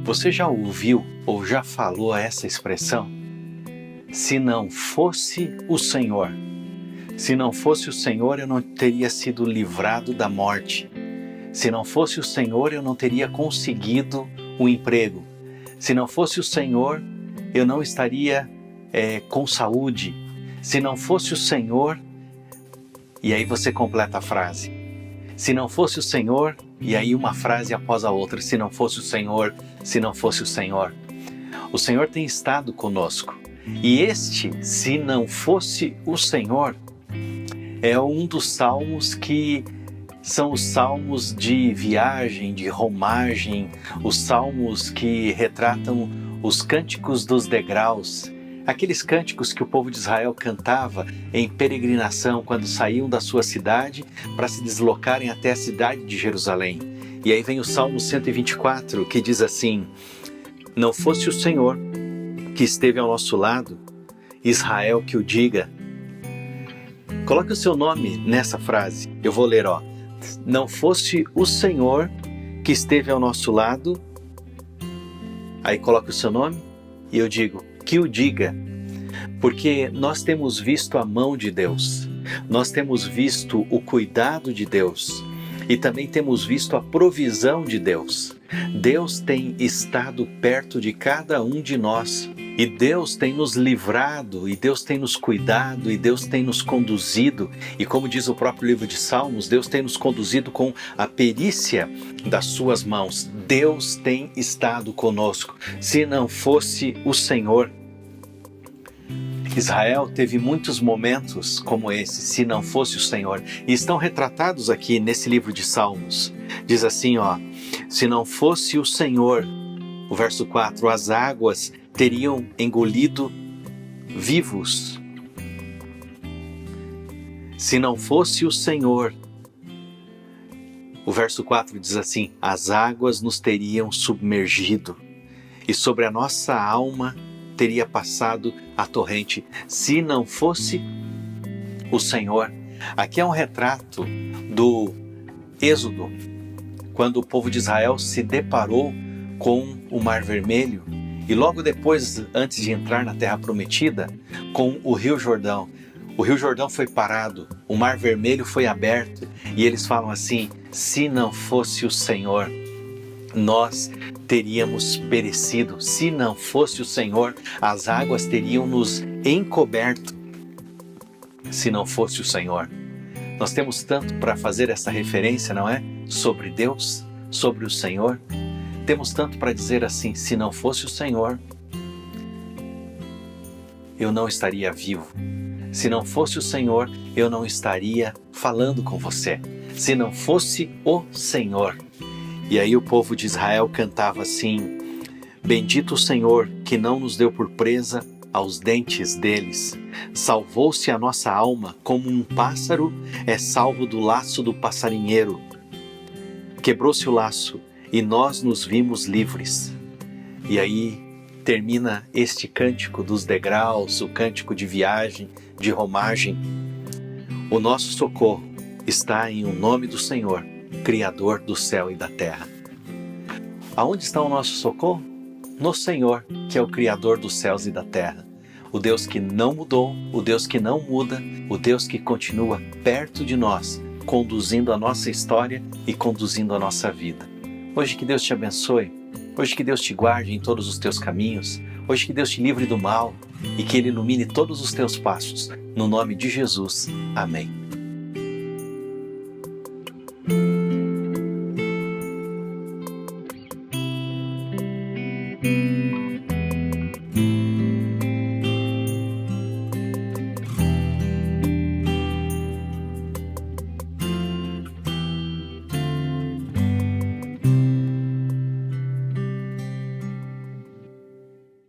Você já ouviu ou já falou essa expressão? Se não fosse o Senhor. Se não fosse o Senhor, eu não teria sido livrado da morte. Se não fosse o Senhor, eu não teria conseguido um emprego. Se não fosse o Senhor, eu não estaria com saúde. Se não fosse o Senhor, e aí você completa a frase. Se não fosse o Senhor, e aí uma frase após a outra. Se não fosse o Senhor, se não fosse o Senhor. O Senhor tem estado conosco. E este, se não fosse o Senhor, é um dos salmos que são os salmos de viagem, de romagem, os salmos que retratam os cânticos dos degraus, aqueles cânticos que o povo de Israel cantava em peregrinação quando saíam da sua cidade para se deslocarem até a cidade de Jerusalém. E aí vem o Salmo 124, que diz assim: não fosse o Senhor que esteve ao nosso lado, Israel que o diga. Coloque o seu nome nessa frase. Eu vou ler, não fosse o Senhor que esteve ao nosso lado, aí coloque o seu nome e eu digo, que o diga, porque nós temos visto a mão de Deus, nós temos visto o cuidado de Deus e também temos visto a provisão de Deus. Deus tem estado perto de cada um de nós e Deus tem nos livrado, e Deus tem nos cuidado, e Deus tem nos conduzido. E como diz o próprio livro de Salmos, Deus tem nos conduzido com a perícia das suas mãos. Deus tem estado conosco. Se não fosse o Senhor, Israel teve muitos momentos como esse, se não fosse o Senhor. E estão retratados aqui nesse livro de Salmos. Diz assim, se não fosse o Senhor, o verso 4, as águas teriam engolido vivos. Se não fosse o Senhor, o verso 4 diz assim, as águas nos teriam submergido e sobre a nossa alma teria passado a torrente. Se não fosse o Senhor. Aqui é um retrato do Êxodo, quando o povo de Israel se deparou com o Mar Vermelho e logo depois, antes de entrar na Terra Prometida, com o Rio Jordão. O Rio Jordão foi parado, o Mar Vermelho foi aberto e eles falam assim, se não fosse o Senhor, nós teríamos perecido. Se não fosse o Senhor, as águas teriam nos encoberto. Se não fosse o Senhor. Nós temos tanto para fazer essa referência, não é? Sobre Deus, sobre o Senhor. Temos tanto para dizer assim, se não fosse o Senhor, eu não estaria vivo. Se não fosse o Senhor, eu não estaria falando com você. Se não fosse o Senhor. E aí o povo de Israel cantava assim, bendito o Senhor que não nos deu por presa aos dentes deles. Salvou-se a nossa alma como um pássaro é salvo do laço do passarinheiro. Quebrou-se o laço e nós nos vimos livres. E aí termina este cântico dos degraus, o cântico de viagem, de romagem. O nosso socorro está em o nome do Senhor, Criador do céu e da terra. Aonde está o nosso socorro? No Senhor, que é o Criador dos céus e da terra. O Deus que não mudou, o Deus que não muda, o Deus que continua perto de nós, conduzindo a nossa história e conduzindo a nossa vida. Hoje que Deus te abençoe, hoje que Deus te guarde em todos os teus caminhos, hoje que Deus te livre do mal e que Ele ilumine todos os teus passos. No nome de Jesus, amém.